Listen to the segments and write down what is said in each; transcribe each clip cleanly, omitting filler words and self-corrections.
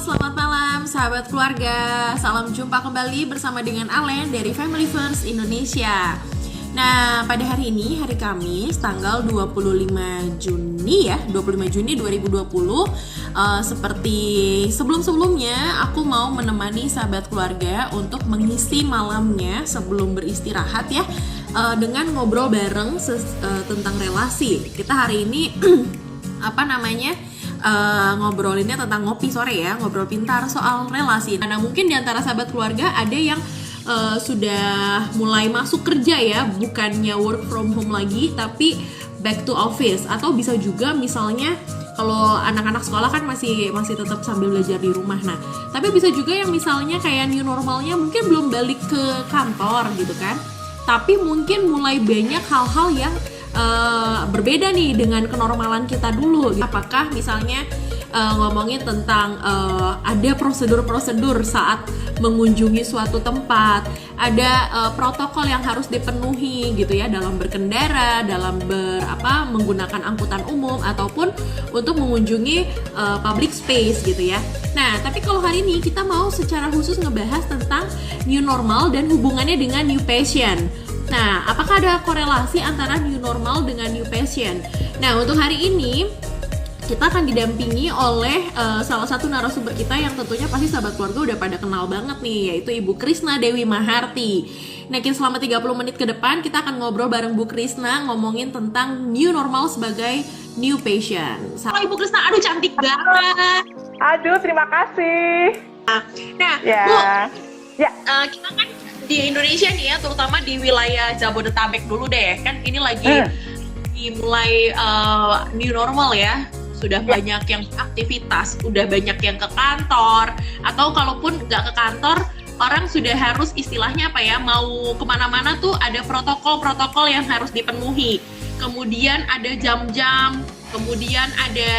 Selamat malam sahabat keluarga. Salam jumpa kembali bersama dengan Alen dari Family First Indonesia. Nah, pada hari ini, hari Kamis, tanggal 25 Juni 2020, seperti sebelum-sebelumnya, aku mau menemani sahabat keluarga untuk mengisi malamnya sebelum beristirahat ya, dengan ngobrol bareng tentang relasi. Kita hari ini ngobrolinnya tentang ngopi sore ya, ngobrol pintar soal relasi. Nah, mungkin di antara sahabat keluarga ada yang sudah mulai masuk kerja ya, bukannya work from home lagi, tapi back to office. Atau bisa juga misalnya kalau anak-anak sekolah kan masih tetap sambil belajar di rumah. Nah, tapi bisa juga yang misalnya kayak new normalnya mungkin belum balik ke kantor gitu kan, tapi mungkin mulai banyak hal-hal yang berbeda nih dengan kenormalan kita dulu. Apakah misalnya ngomongin tentang ada prosedur-prosedur saat mengunjungi suatu tempat, ada protokol yang harus dipenuhi gitu ya dalam berkendara, dalam menggunakan angkutan umum ataupun untuk mengunjungi public space gitu ya. Nah, tapi kalau hari ini kita mau secara khusus ngebahas tentang new normal dan hubungannya dengan new passion. Nah, apakah ada korelasi antara new normal dengan new passion? Nah, untuk hari ini kita akan didampingi oleh salah satu narasumber kita yang tentunya pasti sahabat keluarga udah pada kenal banget nih, yaitu Ibu Krisna Dewi Maharti. Nah, selama 30 menit ke depan kita akan ngobrol bareng Bu Krisna ngomongin tentang new normal sebagai new passion. Halo Ibu Krisna, aduh cantik banget. Aduh, terima kasih. Nah, ya. Bu, ya. Kita kan di Indonesia nih ya, terutama di wilayah Jabodetabek dulu deh, kan ini lagi dimulai new normal ya. Sudah banyak yang aktivitas, udah banyak yang ke kantor, atau kalaupun nggak ke kantor, orang sudah harus istilahnya mau kemana-mana tuh ada protokol-protokol yang harus dipenuhi. Kemudian ada jam-jam, kemudian ada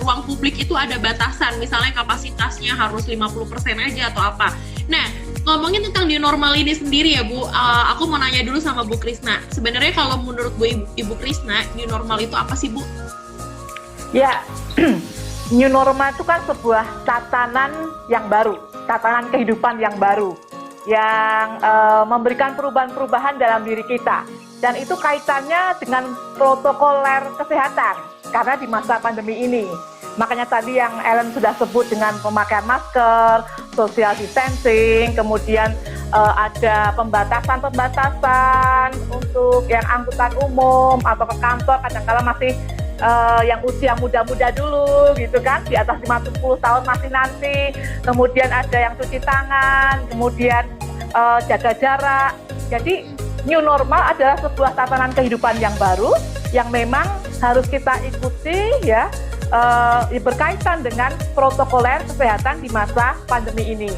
ruang publik itu ada batasan, misalnya kapasitasnya harus 50% aja atau apa. Nah, ngomongin tentang new normal ini sendiri ya Bu, aku mau nanya dulu sama Bu Krisna. Sebenarnya kalau menurut Ibu Krisna, new normal itu apa sih Bu? Ya, new normal itu kan sebuah tatanan yang baru, tatanan kehidupan yang baru, yang memberikan perubahan-perubahan dalam diri kita. Dan itu kaitannya dengan protokoler kesehatan, karena di masa pandemi ini. Makanya tadi yang Ellen sudah sebut dengan pemakaian masker, social distancing, kemudian ada pembatasan untuk yang angkutan umum atau ke kantor, kadang-kala masih yang usia muda-muda dulu gitu kan, di atas 50 tahun masih nanti, kemudian ada yang cuci tangan, kemudian jaga jarak. Jadi new normal adalah sebuah tatanan kehidupan yang baru yang memang harus kita ikuti ya, berkaitan dengan protokoler kesehatan di masa pandemi ini.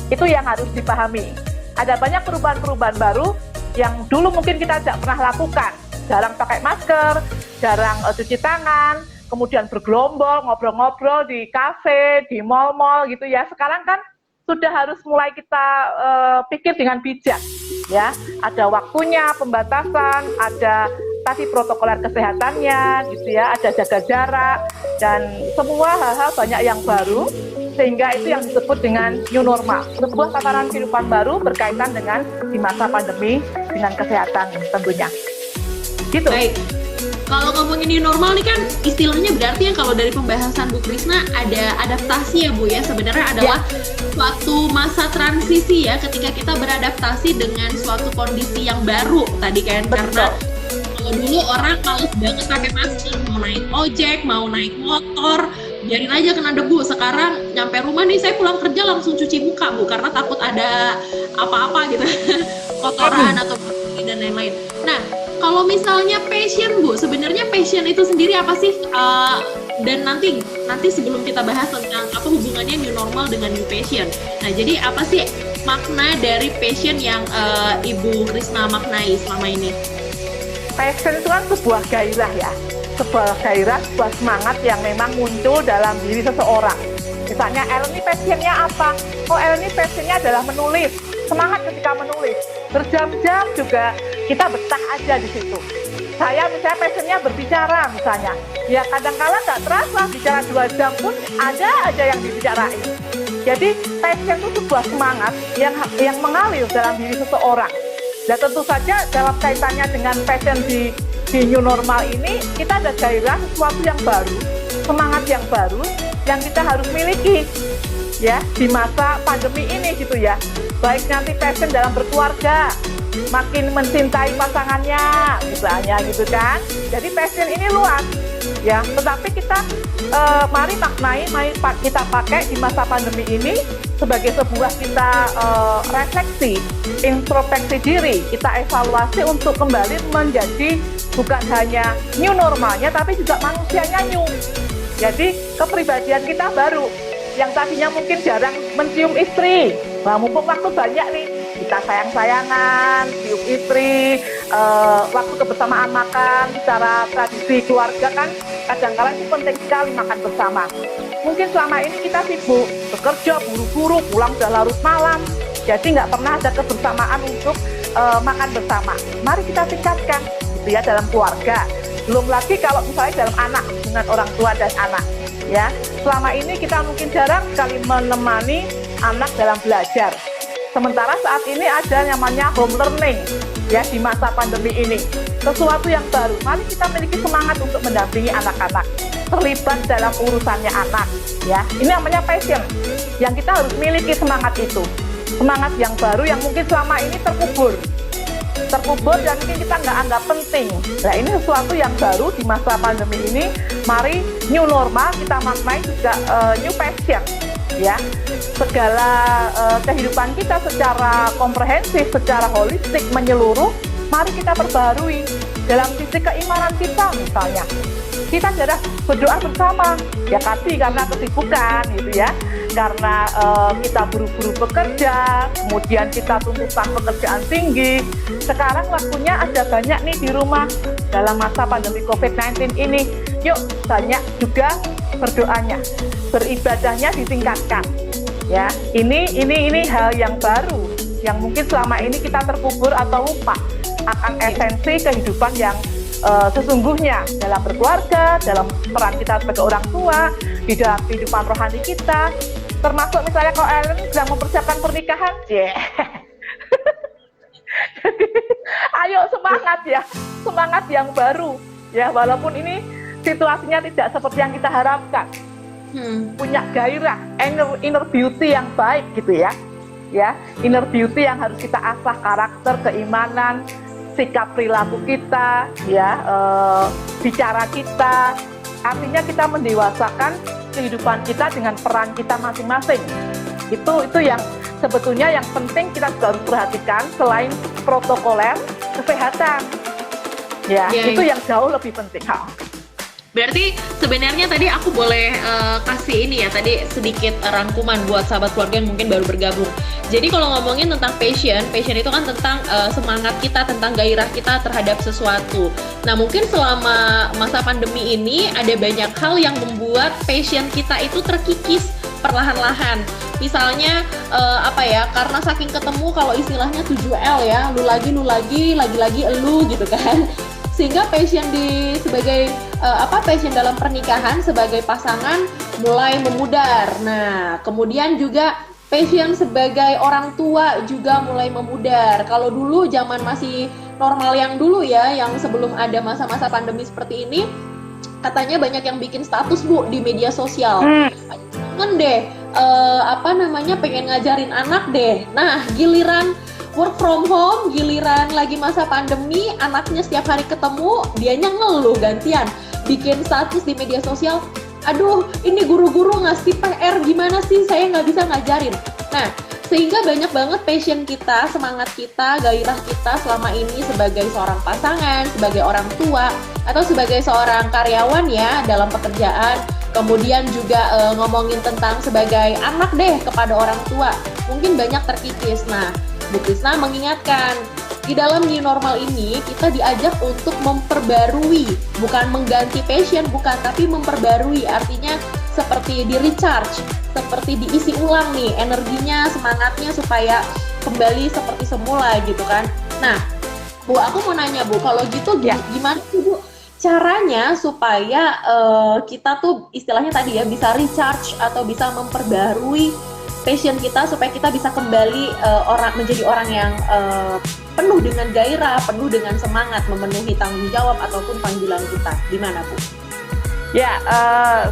Itu yang harus dipahami. Ada banyak perubahan-perubahan baru yang dulu mungkin kita tidak pernah lakukan. Jarang pakai masker, jarang cuci tangan, kemudian bergerombol, ngobrol-ngobrol di kafe, di mal-mal gitu ya. Sekarang kan sudah harus mulai kita pikir dengan bijak ya. Ada waktunya, pembatasan, ada tadi protokoler kesehatannya gitu ya, ada jaga jarak, dan semua hal-hal banyak yang baru, sehingga itu yang disebut dengan new normal, sebuah tatanan kehidupan baru berkaitan dengan di masa pandemi dengan kesehatan tentunya gitu. Baik, kalau ngomongin new normal nih kan istilahnya berarti yang kalau dari pembahasan Bu Krisna ada adaptasi ya Bu ya, sebenarnya adalah suatu masa transisi ya, ketika kita beradaptasi dengan suatu kondisi yang baru tadi kan. Betul. Karena kalau dulu orang males banget pakai masker, mau naik ojek, mau naik motor, biarin aja kena debu. Sekarang nyampe rumah nih, saya pulang kerja langsung cuci muka Bu, karena takut ada apa-apa gitu, kotoran atau dan lain-lain. Nah, kalau misalnya passion Bu, sebenarnya passion itu sendiri apa sih? Dan nanti sebelum kita bahas tentang apa hubungannya new normal dengan new passion. Nah, jadi apa sih makna dari passion yang Ibu Krisna maknai selama ini? Passion itu kan sebuah gairah ya, sebuah gairah, sebuah semangat yang memang muncul dalam diri seseorang. Misalnya Ellen ini passionnya apa? Oh, Ellen ini passionnya adalah menulis, semangat ketika menulis. Berjam-jam juga kita betah aja di situ. Saya misalnya passionnya berbicara misalnya, ya kadang-kala nggak terasa bicara 2 jam pun ada aja yang dibicarain. Jadi passion itu sebuah semangat yang mengalir dalam diri seseorang. Dan tentu saja dalam kaitannya dengan passion di new normal ini, kita ada gairah sesuatu yang baru, semangat yang baru yang kita harus miliki ya di masa pandemi ini gitu ya. Baik nanti passion dalam berkeluarga, makin mencintai pasangannya misalnya gitu kan. Jadi passion ini luas ya, tetapi kita mari maknai, mari kita pakai di masa pandemi ini sebagai sebuah kita refleksi, introspeksi diri, kita evaluasi untuk kembali menjadi bukan hanya new normalnya tapi juga manusianya new. Jadi kepribadian kita baru, yang tadinya mungkin jarang mencium istri, nah mumpung waktu banyak nih, kita sayang-sayangan, cium istri, waktu kebersamaan makan, secara tradisi keluarga kan, kadang-kala itu penting sekali makan bersama. Mungkin selama ini kita sibuk, bekerja, buru-buru, pulang udah larut malam, jadi nggak pernah ada kebersamaan untuk makan bersama. Mari kita tingkatkan, gitu ya, dalam keluarga. Belum lagi kalau misalnya dalam anak, dengan orang tua dan anak. Ya, selama ini kita mungkin jarang sekali menemani anak dalam belajar. Sementara saat ini ada namanya home learning ya di masa pandemi ini. Sesuatu yang baru. Mari kita memiliki semangat untuk mendampingi anak-anak, terlibat dalam urusannya anak ya. Ini namanya passion. Yang kita harus miliki semangat itu. Semangat yang baru yang mungkin selama ini terkubur dan mungkin kita nggak anggap penting. Nah, ini sesuatu yang baru di masa pandemi ini. Mari new normal kita maknai juga new passion ya. Segala kehidupan kita secara komprehensif, secara holistik, menyeluruh, mari kita perbarui dalam sisi keimanan kita misalnya. Kita jarang berdoa bersama, ya pasti karena kesibukan gitu ya, karena kita buru-buru bekerja, kemudian kita tuntutan pekerjaan tinggi. Sekarang waktunya ada banyak nih di rumah dalam masa pandemi COVID-19 ini. Yuk banyak juga berdoanya, beribadahnya ditingkatkan. Ya, ini hal yang baru yang mungkin selama ini kita terkubur atau lupa akan esensi kehidupan yang sesungguhnya dalam berkeluarga, dalam peran kita sebagai orang tua, di dalam kehidupan rohani kita, termasuk misalnya kalau Ellen sedang mempersiapkan pernikahan, Jadi, ayo semangat ya, semangat yang baru ya, walaupun ini situasinya tidak seperti yang kita harapkan, punya gairah, inner beauty yang baik gitu ya, inner beauty yang harus kita asah, karakter, keimanan, sikap perilaku kita, ya, bicara kita, artinya kita mendewasakan kehidupan kita dengan peran kita masing-masing. Itu yang sebetulnya yang penting kita juga harus perhatikan selain protokoler kesehatan. Ya, itu yang jauh lebih penting. Berarti sebenarnya tadi aku boleh kasih ini ya, tadi sedikit rangkuman buat sahabat keluarga yang mungkin baru bergabung. Jadi kalau ngomongin tentang passion itu kan tentang semangat kita, tentang gairah kita terhadap sesuatu. Nah mungkin selama masa pandemi ini ada banyak hal yang membuat passion kita itu terkikis perlahan-lahan. Misalnya karena saking ketemu, kalau istilahnya 7L ya, lu lagi, elu gitu kan. Sehingga passion sebagai passion dalam pernikahan sebagai pasangan mulai memudar. Nah, kemudian juga passion sebagai orang tua juga mulai memudar. Kalau dulu zaman masih normal yang dulu ya, yang sebelum ada masa-masa pandemi seperti ini, katanya banyak yang bikin status Bu di media sosial. Kangen deh, pengen ngajarin anak deh. Nah, giliran work from home, giliran lagi masa pandemi, anaknya setiap hari ketemu, dianya ngeluh gantian, bikin status di media sosial, aduh ini guru-guru ngasih PR gimana sih, saya nggak bisa ngajarin. Nah, sehingga banyak banget passion kita, semangat kita, gairah kita selama ini sebagai seorang pasangan, sebagai orang tua, atau sebagai seorang karyawan ya dalam pekerjaan, Kemudian juga ngomongin tentang sebagai anak deh kepada orang tua, mungkin banyak terkikis. Nah, Bu Krisna mengingatkan, di dalam new normal ini kita diajak untuk memperbarui, bukan mengganti passion, bukan, tapi memperbarui. Artinya seperti di recharge, seperti diisi ulang nih energinya, semangatnya supaya kembali seperti semula gitu kan. Nah, Bu, aku mau nanya Bu, kalau gitu gimana sih Bu caranya supaya kita tuh istilahnya tadi ya bisa recharge atau bisa memperbarui passion kita supaya kita bisa kembali menjadi orang yang penuh dengan gairah, penuh dengan semangat memenuhi tanggung jawab ataupun panggilan kita. Gimana Bu? Ya,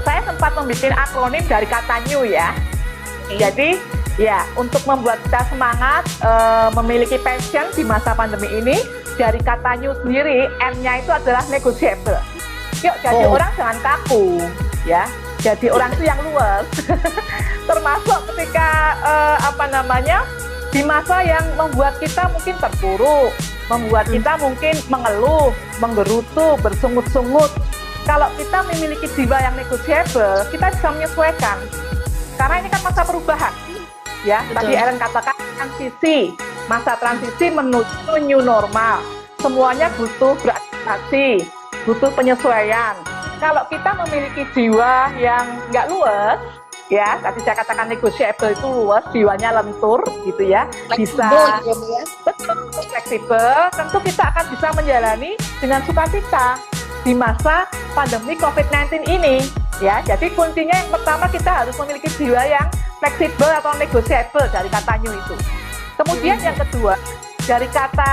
saya sempat membuat akronim dari kata new ya. Jadi ya, untuk membuat kita semangat memiliki passion di masa pandemi ini, dari kata new sendiri, M-nya itu adalah negotiable. Yuk, jadi orang jangan kaku, ya. Jadi orang itu yang luas. Termasuk ketika di masa yang membuat kita mungkin terpuruk, membuat kita mungkin mengeluh, menggerutu, bersungut-sungut. Kalau kita memiliki jiwa yang negotiable, kita bisa menyesuaikan. Karena ini kan masa perubahan. Ya, tadi Ellen katakan transisi, masa transisi menuju new normal. Semuanya butuh beradaptasi, butuh penyesuaian. Kalau kita memiliki jiwa yang nggak luas, ya, tadi saya katakan negotiable itu luas, jiwanya lentur, gitu ya, bisa betul fleksibel. Tentu kita akan bisa menjalani dengan sukacita di masa pandemi COVID-19 ini. Ya, jadi kuncinya yang pertama kita harus memiliki jiwa yang fleksibel atau negotiable dari kata new itu. Kemudian yang kedua, dari kata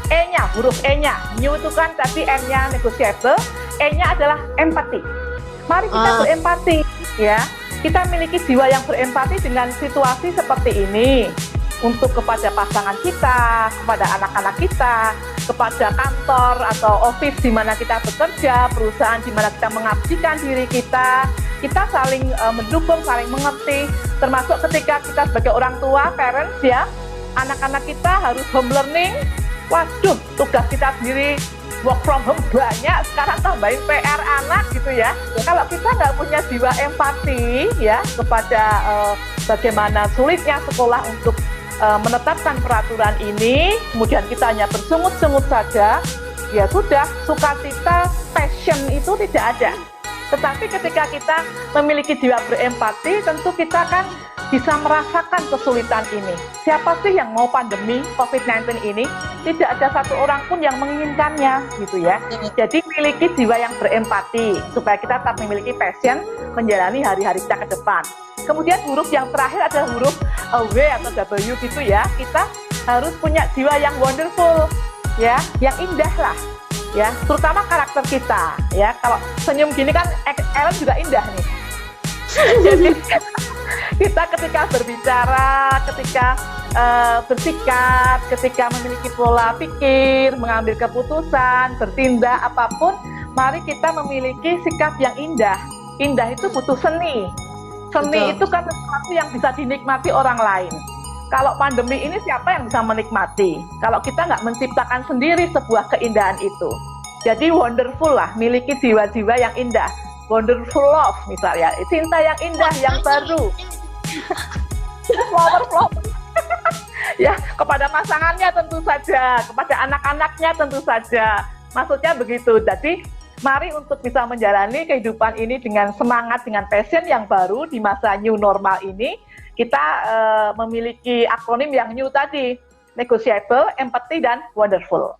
E-nya, huruf E-nya, new itu kan tadi M-nya negotiable, E-nya adalah empati. Mari kita berempati, ya. Kita memiliki jiwa yang berempati dengan situasi seperti ini. Untuk kepada pasangan kita, kepada anak-anak kita, kepada kantor atau office di mana kita bekerja, perusahaan di mana kita mengabdikan diri kita saling mendukung, saling mengerti, termasuk ketika kita sebagai orang tua, parents ya, anak-anak kita harus home learning, waduh, tugas kita sendiri work from home banyak, sekarang tambahin PR anak gitu ya. Kalau kita nggak punya jiwa empati ya kepada bagaimana sulitnya sekolah untuk menetapkan peraturan ini, kemudian kita hanya bersungut-sungut saja, ya sudah, sukacita, passion itu tidak ada. Tetapi ketika kita memiliki jiwa berempati, tentu kita kan bisa merasakan kesulitan ini. Siapa sih yang mau pandemi COVID-19 ini? Tidak ada satu orang pun yang menginginkannya, gitu ya. Jadi miliki jiwa yang berempati, supaya kita tetap memiliki passion menjalani hari-hari kita ke depan. Kemudian huruf yang terakhir adalah huruf W atau W gitu ya. Kita harus punya jiwa yang wonderful, ya, yang indah lah, ya. Terutama karakter kita, ya. Kalau senyum gini kan, Ellen juga indah nih. Jadi kita ketika berbicara, ketika bersikap, ketika memiliki pola pikir, mengambil keputusan, bertindak apapun, mari kita memiliki sikap yang indah. Indah itu butuh seni. Seni itu kan sesuatu yang bisa dinikmati orang lain. Kalau pandemi ini siapa yang bisa menikmati? Kalau kita nggak menciptakan sendiri sebuah keindahan itu. Jadi wonderful lah, miliki jiwa-jiwa yang indah. Wonderful love misalnya, cinta yang indah, yang baru. Flower. Ya, kepada pasangannya tentu saja, kepada anak-anaknya tentu saja. Maksudnya begitu. Jadi mari untuk bisa menjalani kehidupan ini dengan semangat, dengan passion yang baru di masa new normal ini, kita memiliki akronim yang new tadi, negotiable, empathy, dan wonderful.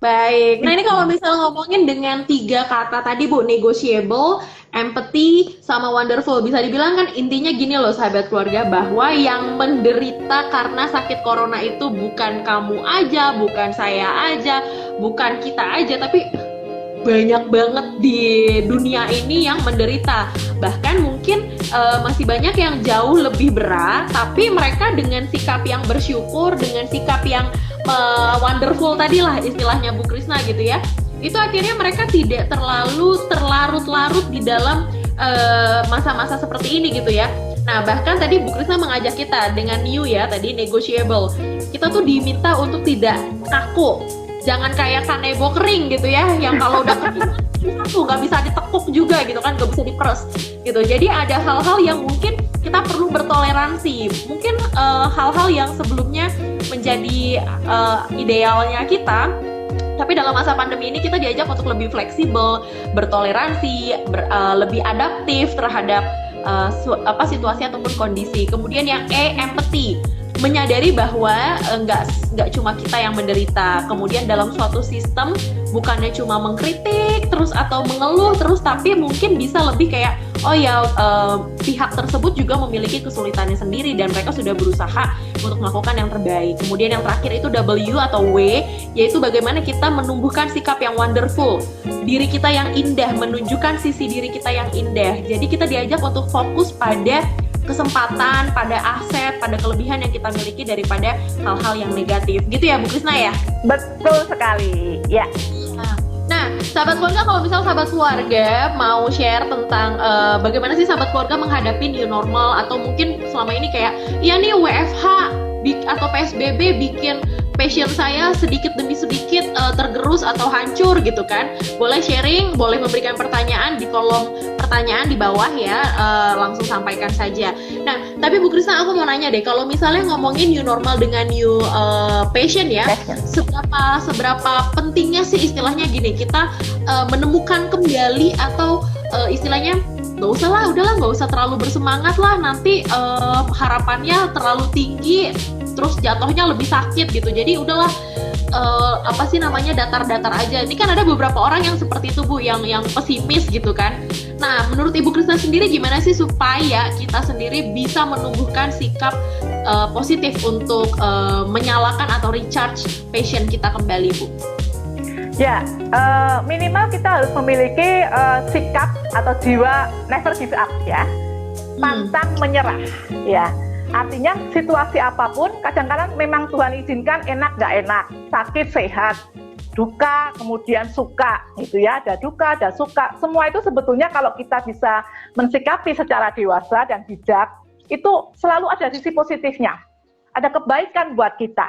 Baik, nah ini kalau misalnya ngomongin dengan 3 kata tadi Bu, negotiable, empathy, sama wonderful, bisa dibilang kan intinya gini loh sahabat keluarga, bahwa yang menderita karena sakit corona itu bukan kamu aja, bukan saya aja, bukan kita aja, tapi banyak banget di dunia ini yang menderita. Bahkan mungkin masih banyak yang jauh lebih berat, tapi mereka dengan sikap yang bersyukur, dengan sikap yang wonderful tadi lah istilahnya Bu Krisna gitu ya, itu akhirnya mereka tidak terlalu terlarut-larut di dalam masa-masa seperti ini gitu ya. Nah bahkan tadi Bu Krisna mengajak kita dengan new ya, tadi negotiable, kita tuh diminta untuk tidak kaku, jangan kayak kanebo kering gitu ya, yang kalau udah kering tuh nggak bisa ditekuk juga gitu kan, nggak bisa diperes gitu. Jadi ada hal-hal yang mungkin kita perlu bertoleransi. Mungkin hal-hal yang sebelumnya menjadi idealnya kita, tapi dalam masa pandemi ini kita diajak untuk lebih fleksibel, bertoleransi, lebih adaptif terhadap situasi ataupun kondisi. Kemudian yang empathy, menyadari bahwa nggak cuma kita yang menderita. Kemudian dalam suatu sistem bukannya cuma mengkritik terus atau mengeluh terus, tapi mungkin bisa lebih kayak pihak tersebut juga memiliki kesulitannya sendiri dan mereka sudah berusaha untuk melakukan yang terbaik. Kemudian yang terakhir itu W atau W, yaitu bagaimana kita menumbuhkan sikap yang wonderful, diri kita yang indah, menunjukkan sisi diri kita yang indah. Jadi kita diajak untuk fokus pada kesempatan, pada aset, pada kelebihan yang kita miliki daripada hal-hal yang negatif. Gitu ya Bu Krisna ya? Betul sekali, ya. Nah, sahabat keluarga, kalau misal sahabat keluarga mau share tentang bagaimana sih sahabat keluarga menghadapi new normal, atau mungkin selama ini kayak, ya nih WFH atau PSBB bikin passion saya sedikit demi sedikit tergerus atau hancur gitu kan, boleh sharing, boleh memberikan pertanyaan di kolom pertanyaan di bawah ya, langsung sampaikan saja. Nah, tapi Bu Krisna, aku mau nanya deh, kalau misalnya ngomongin new normal dengan new passion ya, seberapa pentingnya sih istilahnya gini, kita menemukan kembali atau istilahnya nggak usah lah, udahlah nggak usah terlalu bersemangat lah, nanti harapannya terlalu tinggi terus jatuhnya lebih sakit gitu, jadi udahlah datar-datar aja. Ini kan ada beberapa orang yang seperti itu Bu, yang pesimis gitu kan. Nah, menurut Ibu Krisna sendiri gimana sih supaya kita sendiri bisa menumbuhkan sikap positif untuk menyalakan atau recharge passion kita kembali Bu? Ya, minimal kita harus memiliki sikap atau jiwa never give up ya, pantang menyerah ya. Artinya situasi apapun, kadang-kadang memang Tuhan izinkan enak nggak enak, sakit sehat, duka kemudian suka gitu ya, ada duka ada suka, semua itu sebetulnya kalau kita bisa mensikapi secara dewasa dan bijak, itu selalu ada sisi positifnya, ada kebaikan buat kita.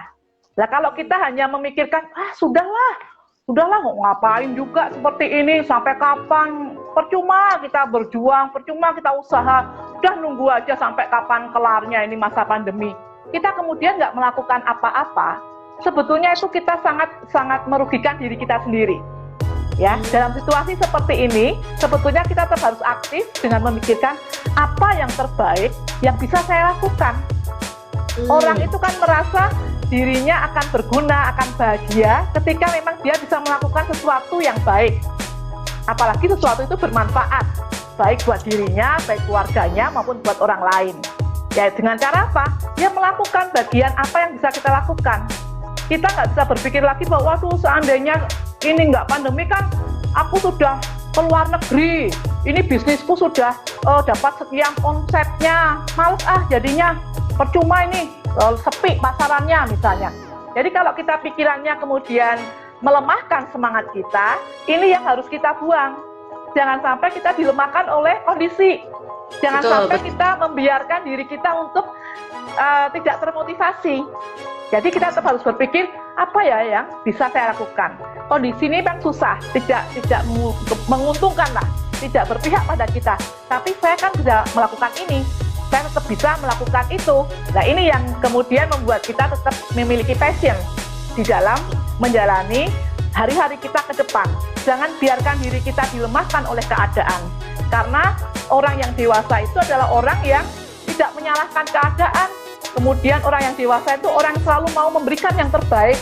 Nah kalau kita hanya memikirkan sudahlah mau ngapain juga seperti ini, sampai kapan, percuma kita berjuang, percuma kita usaha, udah nunggu aja sampai kapan kelarnya ini masa pandemi. Kita kemudian nggak melakukan apa-apa, sebetulnya itu kita sangat merugikan diri kita sendiri. Ya, dalam situasi seperti ini, sebetulnya kita tetap harus aktif dengan memikirkan apa yang terbaik yang bisa saya lakukan. Orang itu kan merasa dirinya akan berguna, akan bahagia ketika memang dia bisa melakukan sesuatu yang baik. Apalagi sesuatu itu bermanfaat, baik buat dirinya, baik keluarganya, maupun buat orang lain. Ya dengan cara apa? Dia melakukan bagian apa yang bisa kita lakukan. Kita nggak bisa berpikir lagi bahwa seandainya ini nggak pandemi kan aku sudah ke luar negeri, ini bisnisku sudah dapat sekian omsetnya, males jadinya, percuma ini, sepi pasarannya misalnya. Jadi kalau kita pikirannya kemudian melemahkan semangat kita, ini yang harus kita buang. Jangan sampai kita dilemahkan oleh kondisi. Jangan sampai kita membiarkan diri kita untuk tidak termotivasi. Jadi kita tetap harus berpikir, apa ya yang bisa saya lakukan? Kondisi ini kan susah, tidak menguntungkan lah, tidak berpihak pada kita. Tapi saya kan bisa melakukan ini, saya tetap bisa melakukan itu. Nah ini yang kemudian membuat kita tetap memiliki passion di dalam menjalani hari-hari kita ke depan. Jangan biarkan diri kita dilemahkan oleh keadaan. Karena orang yang dewasa itu adalah orang yang tidak menyalahkan keadaan. Kemudian orang yang dewasa itu orang yang selalu mau memberikan yang terbaik,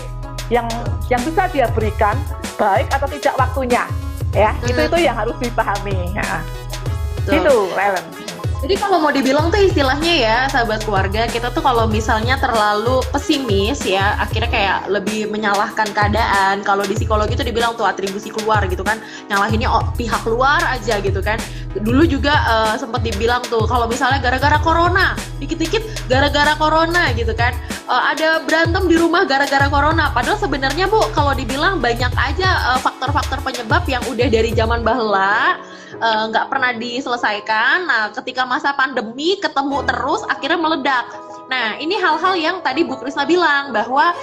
yang bisa dia berikan, baik atau tidak waktunya. Ya, itu yang harus dipahami. Ya. Gitu, Ellen. Jadi kalau mau dibilang tuh istilahnya ya sahabat keluarga, kita tuh kalau misalnya terlalu pesimis ya, akhirnya kayak lebih menyalahkan keadaan. Kalau di psikologi itu dibilang tuh atribusi keluar gitu kan, nyalahinnya pihak luar aja gitu kan. Dulu juga sempat dibilang tuh kalau misalnya gara-gara corona, dikit-dikit gara-gara corona gitu kan, ada berantem di rumah gara-gara corona. Padahal sebenarnya Bu, kalau dibilang banyak aja faktor-faktor penyebab yang udah dari zaman bahela nggak pernah diselesaikan. Nah ketika masa pandemi ketemu terus akhirnya meledak. Nah, ini hal-hal yang tadi Bu Krisna bilang bahwa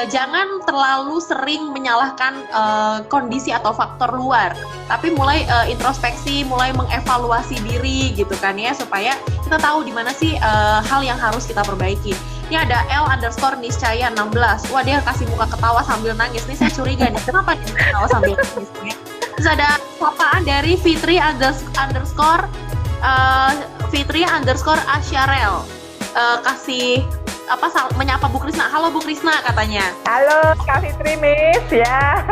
jangan terlalu sering menyalahkan kondisi atau faktor luar, tapi mulai introspeksi, mulai mengevaluasi diri gitu kan ya, supaya kita tahu di mana sih hal yang harus kita perbaiki. Ini ada L_niscaya 16. Wah, dia kasih muka ketawa sambil nangis. Nih saya curiga nih, kenapa dia ketawa sambil nangis ya? Terus ada sapaan dari Fitri_Asyarel. Kasih menyapa Bu Krisna. Halo Bu Krisna katanya. Halo Kak Fitri, Miss ya.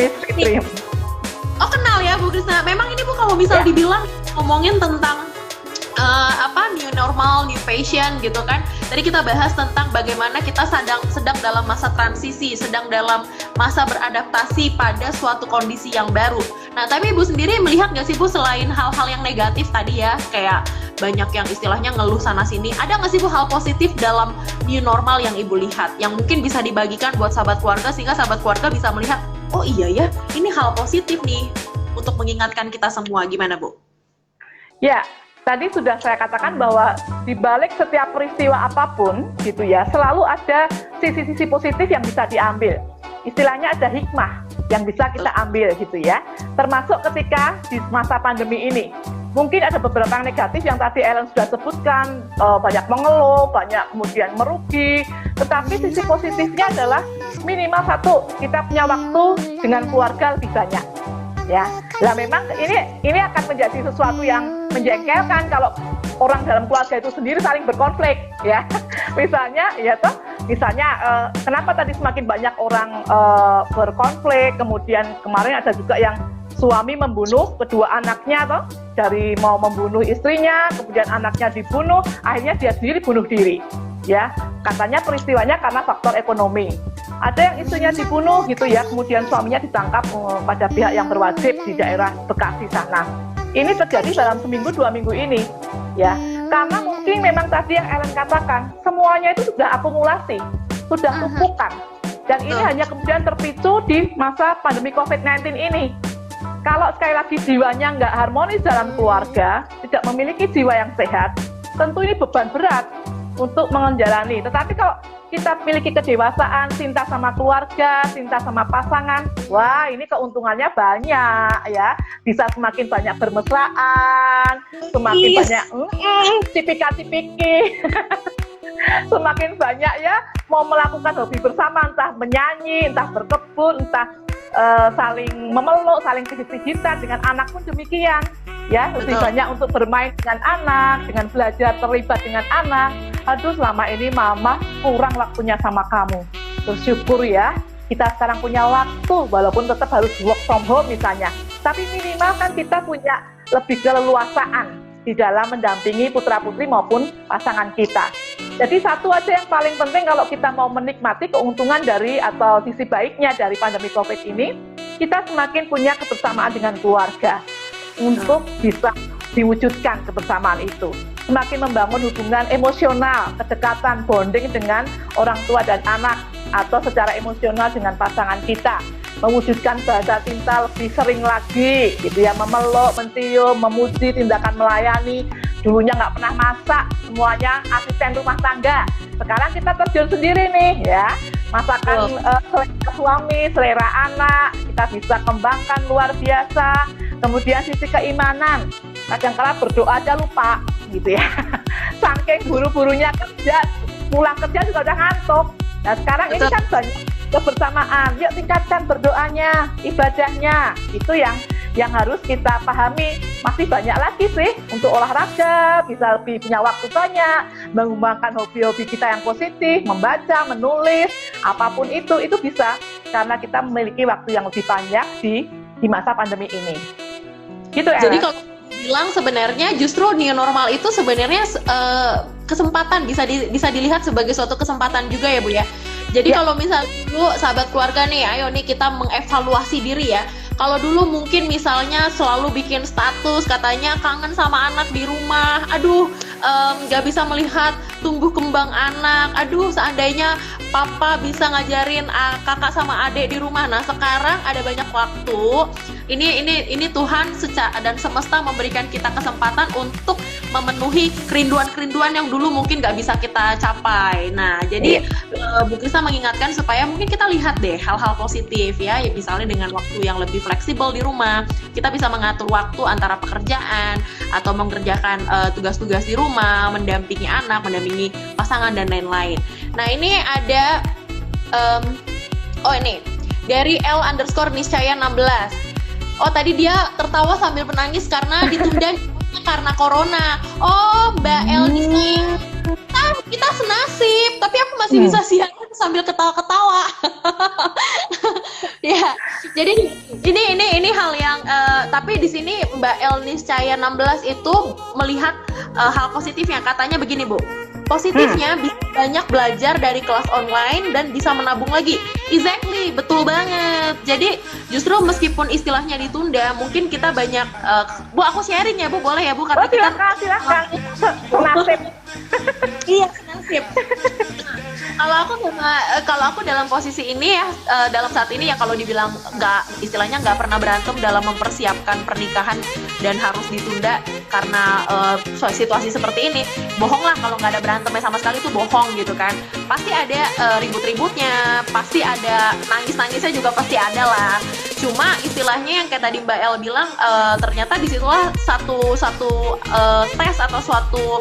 Miss Fitri. Oh, kenal ya Bu Krisna. Memang ini Bu kalau misal dibilang ngomongin tentang new normal, new fashion gitu kan. Tadi kita bahas tentang bagaimana kita sedang dalam masa transisi, sedang dalam masa beradaptasi pada suatu kondisi yang baru. Nah, tapi Ibu sendiri melihat nggak sih Bu, selain hal-hal yang negatif tadi ya, kayak banyak yang istilahnya ngeluh sana sini, ada nggak sih Bu hal positif dalam new normal yang Ibu lihat, yang mungkin bisa dibagikan buat sahabat keluarga sehingga sahabat keluarga bisa melihat, oh iya ya, ini hal positif nih untuk mengingatkan kita semua. Gimana Bu? Ya, tadi sudah saya katakan bahwa di balik setiap peristiwa apapun gitu ya, selalu ada sisi-sisi positif yang bisa diambil. Istilahnya ada hikmah yang bisa kita ambil gitu ya. Termasuk ketika di masa pandemi ini. Mungkin ada beberapa yang negatif yang tadi Ellen sudah sebutkan, banyak mengeluh, banyak kemudian merugi. Tetapi sisi positifnya adalah minimal satu, kita punya waktu dengan keluarga lebih banyak. Ya, lah memang ini akan menjadi sesuatu yang menjengkelkan kalau orang dalam keluarga itu sendiri saling berkonflik, ya. Misalnya, kenapa tadi semakin banyak orang berkonflik, kemudian kemarin ada juga yang suami membunuh kedua anaknya, dari mau membunuh istrinya, kemudian anaknya dibunuh, akhirnya dia sendiri bunuh diri, ya. Katanya peristiwanya karena faktor ekonomi. Ada yang istrinya dibunuh gitu ya, kemudian suaminya ditangkap pada pihak yang berwajib di daerah Bekasi sana. Ini terjadi dalam seminggu 2 minggu ini, ya. Karena mungkin memang tadi yang Ellen katakan, semuanya itu sudah akumulasi, sudah tumpukan. Dan ini hanya kemudian terpicu di masa pandemi COVID-19 ini. Kalau sekali lagi jiwanya nggak harmonis dalam keluarga, tidak memiliki jiwa yang sehat, tentu ini beban berat untuk menjalani. Tetapi kalau kita memiliki kedewasaan, cinta sama keluarga, cinta sama pasangan, wah ini keuntungannya banyak ya. Bisa semakin banyak bermesraan, semakin banyak cipika-cipiki, semakin banyak ya mau melakukan hobi bersama, entah menyanyi, entah berkebun, entah saling memeluk, saling pijit-pijitan. Dengan anak pun demikian. Ya, lebih banyak untuk bermain dengan anak, dengan belajar terlibat dengan anak. Aduh, selama ini mama kurang waktunya sama kamu. Bersyukur ya, kita sekarang punya waktu, walaupun tetap harus work from home misalnya. Tapi minimal kan kita punya lebih keleluasaan di dalam mendampingi putra-putri maupun pasangan kita. Jadi satu aja yang paling penting kalau kita mau menikmati keuntungan dari atau sisi baiknya dari pandemi COVID ini, kita semakin punya kebersamaan dengan keluarga. Untuk bisa diwujudkan kebersamaan itu, semakin membangun hubungan emosional, kedekatan, bonding dengan orang tua dan anak, atau secara emosional dengan pasangan kita, mewujudkan bahasa cinta lebih sering lagi, gitu ya, memeluk, mencium, memuji, tindakan melayani. Dulunya nggak pernah masak, semuanya asisten rumah tangga. Sekarang kita terjun sendiri nih, ya, masakan selera suami, selera anak, kita bisa kembangkan luar biasa. Kemudian sisi keimanan, kadang-kala berdoa aja lupa gitu ya. Saking buru-burunya kerja, pulang kerja juga udah ngantuk. Nah sekarang ini kan banyak kebersamaan, yuk tingkatkan berdoanya, ibadahnya. Itu yang harus kita pahami. Masih banyak lagi sih untuk olahraga, bisa lebih punya waktu banyak, mengembangkan hobi-hobi kita yang positif, membaca, menulis, apapun itu bisa. Karena kita memiliki waktu yang lebih banyak di masa pandemi ini. Gitu ya. Jadi kalau bilang sebenarnya justru new normal itu sebenarnya kesempatan, bisa dilihat sebagai suatu kesempatan juga ya Bu ya. Jadi kalau misalnya dulu sahabat keluarga nih, ayo nih kita mengevaluasi diri ya. Kalau dulu mungkin misalnya selalu bikin status katanya kangen sama anak di rumah, aduh nggak bisa melihat tumbuh kembang anak, aduh seandainya papa bisa ngajarin kakak sama adik di rumah. Nah sekarang ada banyak waktu. Ini Tuhan dan semesta memberikan kita kesempatan untuk memenuhi kerinduan-kerinduan yang dulu mungkin nggak bisa kita capai. Nah jadi Bu Krisna mengingatkan supaya mungkin kita lihat deh hal-hal positif ya. Misalnya dengan waktu yang lebih fleksibel di rumah, kita bisa mengatur waktu antara pekerjaan atau mengerjakan tugas-tugas di rumah, mendampingi anak, mendampingi pasangan dan lain-lain. Nah ini ada ini dari L_Niscaya 16. Oh tadi dia tertawa sambil menangis karena ditunda karena corona. Oh Mbak El Niscaya, kita senasib, tapi aku masih bisa siaran sambil ketawa-ketawa. Ya, jadi ini hal yang tapi di sini Mbak El Niscaya 16 itu melihat hal positifnya. Katanya begini Bu, positifnya bisa banyak belajar dari kelas online dan bisa menabung lagi. Exactly, betul banget. Jadi justru meskipun istilahnya ditunda, mungkin kita banyak Bu, aku sharing ya Bu, boleh ya Bu? Karena silakan. Nasib. Iya, nasib. Kalau aku dalam posisi ini ya, dalam saat ini ya kalau dibilang istilahnya nggak pernah berantem dalam mempersiapkan pernikahan dan harus ditunda karena situasi seperti ini, bohong lah kalau nggak ada berantemnya sama sekali, itu bohong gitu kan. Pasti ada ribut-ributnya, pasti ada nangis-nangisnya juga pasti ada lah. Cuma istilahnya yang kayak tadi Mbak El bilang, ternyata disitulah satu tes atau suatu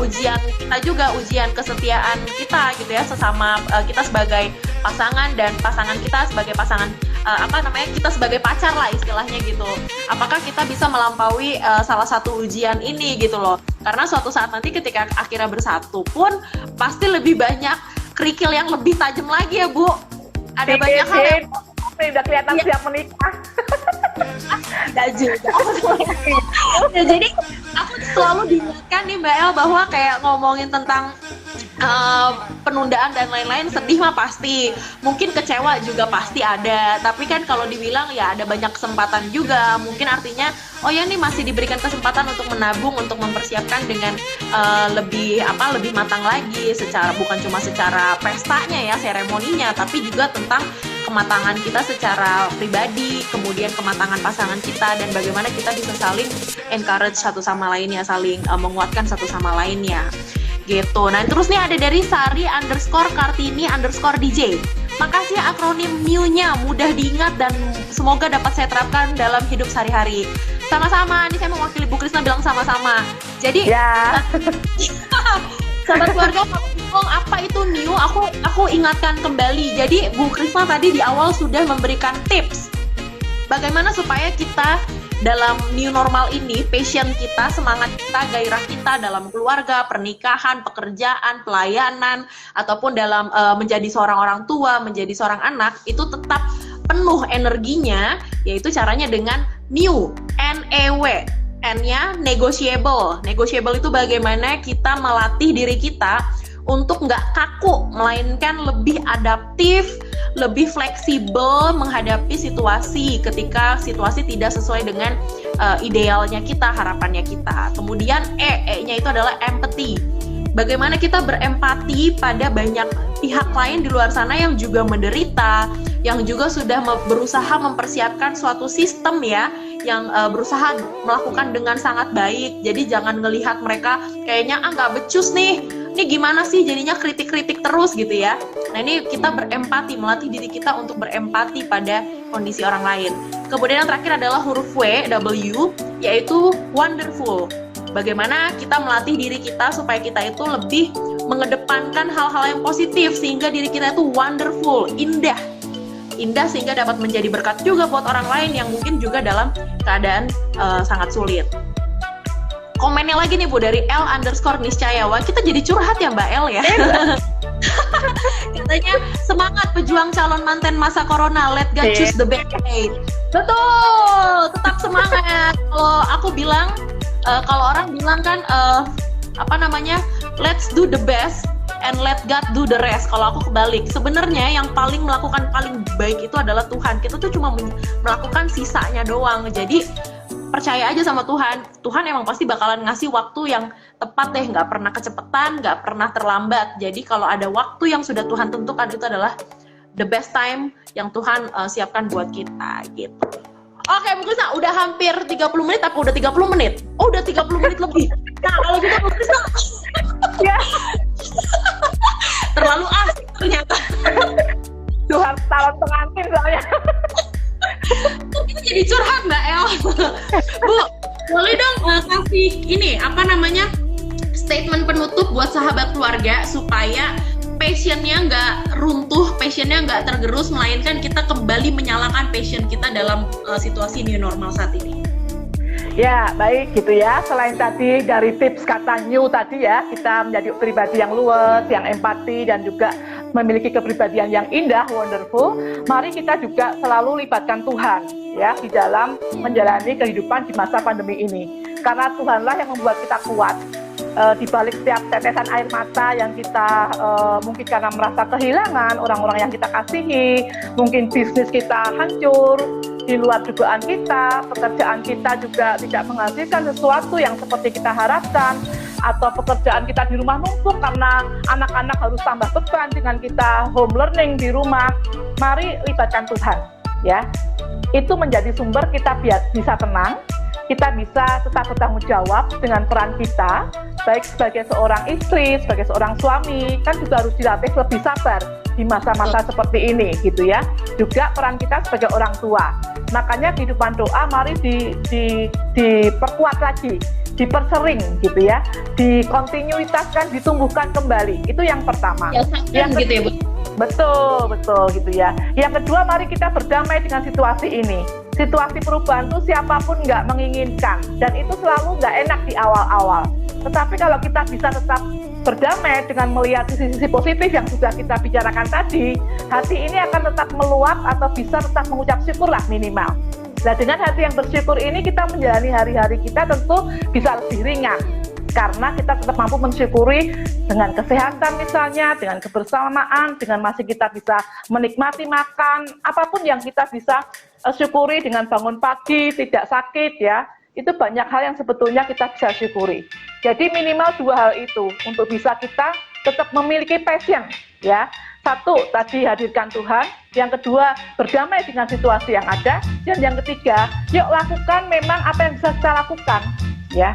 ujian kita juga, ujian kesetiaan kita gitu ya, sesama kita sebagai pasangan dan pasangan kita sebagai pasangan kita sebagai pacar lah istilahnya gitu. Apakah kita bisa melampaui salah satu ujian ini gitu loh. Karena suatu saat nanti ketika akhirnya bersatu pun pasti lebih banyak kerikil yang lebih tajam lagi ya Bu. Ada banyak hal yang udah kelihatan siap menikah. Enggak juga. Ya, jadi aku selalu diingatkan nih Mbak El bahwa kayak ngomongin tentang penundaan dan lain-lain, sedih mah pasti, mungkin kecewa juga pasti ada, tapi kan kalau dibilang ya ada banyak kesempatan juga, mungkin artinya oh ya nih masih diberikan kesempatan untuk menabung, untuk mempersiapkan dengan lebih matang lagi, bukan cuma secara pestanya ya, seremoninya, tapi juga tentang kematangan kita secara pribadi, kemudian kematangan pasangan kita, dan bagaimana kita bisa saling encourage satu sama lainnya, saling menguatkan satu sama lainnya gitu. Nah terus nih ada dari Sari_Kartini_DJ. Makasih akronim MIU-nya, mudah diingat dan semoga dapat saya terapkan dalam hidup sehari-hari. Sama-sama, ini saya mewakili Bu Krisna bilang sama-sama. Jadi sahabat keluarga, kalau bingung apa itu MIU, aku ingatkan kembali. Jadi Bu Krisna tadi di awal sudah memberikan tips bagaimana supaya kita dalam new normal ini, passion kita, semangat kita, gairah kita dalam keluarga, pernikahan, pekerjaan, pelayanan, ataupun dalam menjadi seorang orang tua, menjadi seorang anak, itu tetap penuh energinya, yaitu caranya dengan new, N-E-W. N-nya negotiable. Negotiable itu bagaimana kita melatih diri kita untuk nggak kaku, melainkan lebih adaptif, lebih fleksibel menghadapi situasi ketika situasi tidak sesuai dengan idealnya kita, harapannya kita. Kemudian E-nya itu adalah empathy. Bagaimana kita berempati pada banyak pihak lain di luar sana yang juga menderita, yang juga sudah berusaha mempersiapkan suatu sistem ya, yang berusaha melakukan dengan sangat baik. Jadi jangan ngelihat mereka kayaknya nggak becus nih, ini gimana sih jadinya kritik-kritik terus gitu ya. Nah ini kita berempati, melatih diri kita untuk berempati pada kondisi orang lain. Kemudian yang terakhir adalah huruf W, yaitu wonderful. Bagaimana kita melatih diri kita supaya kita itu lebih mengedepankan hal-hal yang positif, sehingga diri kita itu wonderful, indah sehingga dapat menjadi berkat juga buat orang lain yang mungkin juga dalam keadaan sangat sulit. Komennya lagi nih Bu dari L_Niscaya. Wah, kita jadi curhat ya Mbak El ya. Katanya semangat pejuang calon manten masa corona, let God choose the best way. Betul, tetap semangat. Kalau aku bilang, kalau orang bilang kan let's do the best and let God do the rest. Kalau aku kebalik, sebenarnya yang melakukan paling baik itu adalah Tuhan. Kita tuh cuma melakukan sisanya doang. Jadi percaya aja sama Tuhan. Tuhan emang pasti bakalan ngasih waktu yang tepat deh, nggak pernah kecepatan, nggak pernah terlambat. Jadi kalau ada waktu yang sudah Tuhan tentukan, itu adalah the best time yang Tuhan siapkan buat kita gitu. Oke, Bu Krisna, udah hampir 30 menit apa udah 30 menit? Oh, udah 30 menit lebih. Nah, kalau gitu Bu Krisna Ya, terlalu asik ternyata. Tuhan calon pengantin soalnya. Kita jadi curhat Mbak El. Bu, boleh dong kasih ini apa namanya statement penutup buat sahabat keluarga supaya passionnya nggak runtuh, passionnya nggak tergerus, melainkan kita kembali menyalakan passion kita dalam situasi new normal saat ini. Ya, baik gitu ya. Selain tadi dari tips kata new tadi ya, kita menjadi pribadi yang luwes, yang empati, dan juga memiliki kepribadian yang indah, wonderful. Mari kita juga selalu libatkan Tuhan ya di dalam menjalani kehidupan di masa pandemi ini. Karena Tuhanlah yang membuat kita kuat. Di balik setiap tetesan air mata yang kita mungkin karena merasa kehilangan orang-orang yang kita kasihi, mungkin bisnis kita hancur, di luar dugaan kita, pekerjaan kita juga tidak menghasilkan sesuatu yang seperti kita harapkan, atau pekerjaan kita di rumah numpuk karena anak-anak harus tambah beban dengan kita home learning di rumah. Mari libatkan Tuhan ya. Itu menjadi sumber kita biar bisa tenang, kita bisa tetap bertanggung jawab dengan peran kita, baik sebagai seorang istri, sebagai seorang suami, kan juga harus dilatih lebih sabar di masa-masa seperti ini gitu ya. Juga peran kita sebagai orang tua. Makanya kehidupan doa mari diperkuat lagi, dipersering gitu ya, dikontinuitaskan, ditumbuhkan kembali. Itu yang pertama. Yang gitu ya, Bu. Betul gitu ya. Yang kedua, mari kita berdamai dengan situasi ini. Situasi perubahan itu siapapun nggak menginginkan, dan itu selalu nggak enak di awal-awal. Tetapi kalau kita bisa tetap berdamai dengan melihat sisi-sisi positif yang sudah kita bicarakan tadi, hati ini akan tetap meluap atau bisa tetap mengucap syukurlah minimal. Nah, dengan hati yang bersyukur ini kita menjalani hari-hari kita tentu bisa lebih ringan. Karena kita tetap mampu mensyukuri dengan kesehatan misalnya, dengan kebersamaan, dengan masih kita bisa menikmati makan, apapun yang kita bisa syukuri dengan bangun pagi, tidak sakit ya, itu banyak hal yang sebetulnya kita bisa syukuri. Jadi minimal dua hal itu untuk bisa kita tetap memiliki passion ya. Satu, tadi hadirkan Tuhan. Yang kedua, berdamai dengan situasi yang ada. Dan yang ketiga, yuk lakukan memang apa yang bisa kita lakukan ya.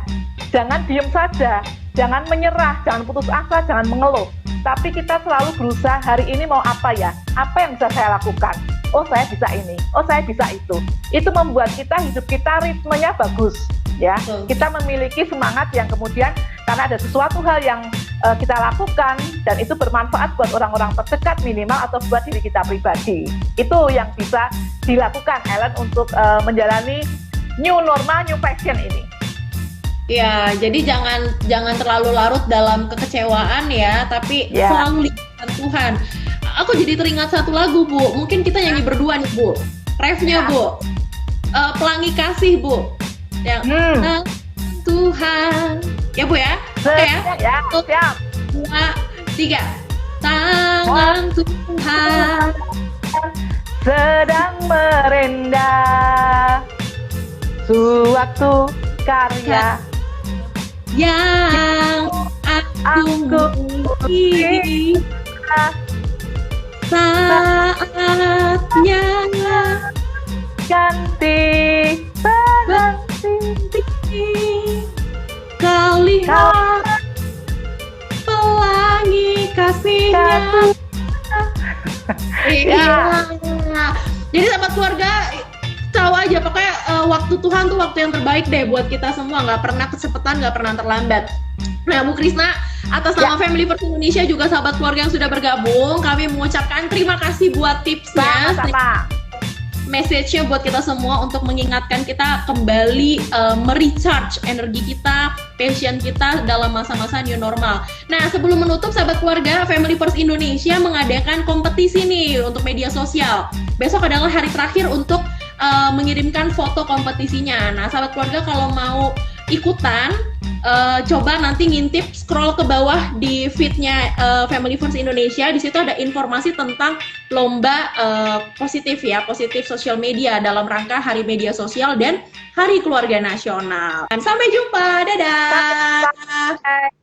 Jangan diem saja, jangan menyerah, jangan putus asa, jangan mengeluh. Tapi kita selalu berusaha, hari ini mau apa ya? Apa yang bisa saya lakukan? Oh, saya bisa ini, oh saya bisa itu. Itu membuat hidup kita ritmenya bagus ya. Kita memiliki semangat yang kemudian karena ada sesuatu hal yang kita lakukan dan itu bermanfaat buat orang-orang terdekat minimal atau buat diri kita pribadi. Itu yang bisa dilakukan Ellen untuk menjalani new normal, new passion ini. Ya, jadi jangan terlalu larut dalam kekecewaan ya, tapi selalu libatkan Tuhan. Aku jadi teringat satu lagu, Bu. Mungkin kita nyanyi berdua nih, Bu. Refnya, Bu. Pelangi Kasih, Bu. Yang Tuhan. Ya, Bu ya? Oke ya? Ya, siap. 2, 3. Tangan Tuhan sedang merendah suatu karya yang aku miliki, saatnya ganti kau lihat pelangi kasihnya. Iya. Jadi sahabat keluarga, tahu aja pokoknya waktu Tuhan tuh waktu yang terbaik deh buat kita semua, nggak pernah kecepatan, nggak pernah terlambat. Nah, Bu Krisna, atas nama Family First Indonesia juga sahabat keluarga yang sudah bergabung, kami mengucapkan terima kasih buat tipsnya, message-nya buat kita semua untuk mengingatkan kita kembali merecharge energi kita, passion kita dalam masa-masa new normal. Nah, sebelum menutup sahabat keluarga, Family First Indonesia mengadakan kompetisi nih untuk media sosial. Besok adalah hari terakhir untuk mengirimkan foto kompetisinya. Nah, sahabat keluarga kalau mau ikutan, coba nanti ngintip, scroll ke bawah di feednya Family First Indonesia. Di situ ada informasi tentang lomba positif social media dalam rangka Hari Media Sosial dan Hari Keluarga Nasional. Dan sampai jumpa, dadah. Bye.